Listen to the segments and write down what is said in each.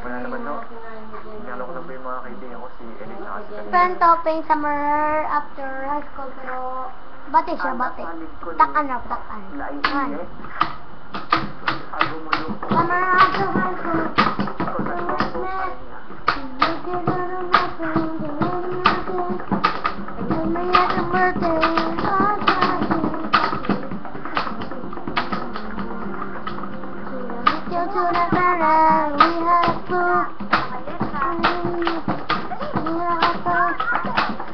Wala naman, no? Inalo ko na ba yung mga kaibigan ko, si Ellie at si Kalina. Friend topping summer after high school, pero bati siya, bati. Takan na, takan. Yan. Summer after high school.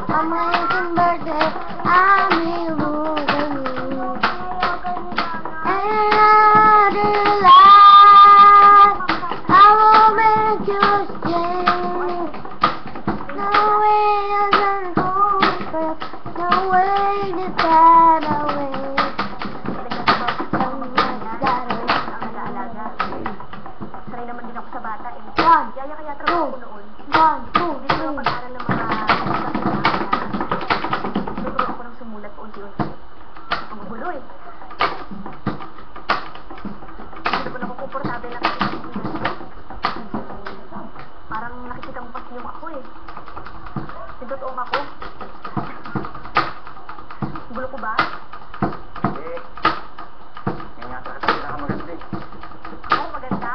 Amazing birthday, I'm here moving you. Another life, I will make you stay. No way I can go back, no way to get away. Sanay naman din ako sa bata eh. Yaya kaya trabaho ko noon. 1, 2, Hindi ko pag-aral ng mga nagturo ako ng sumulat unti-unti. Ang gulo eh. Hindi ko na komportable na kasi parang nakikita mo pa yung ako eh. Nagtotoong ako. Gulo ko ba? Eh, yung nga sa katabi na maganda eh. Ako maganda?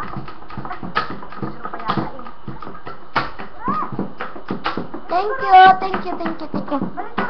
Gusto pa yata eh. Thank you.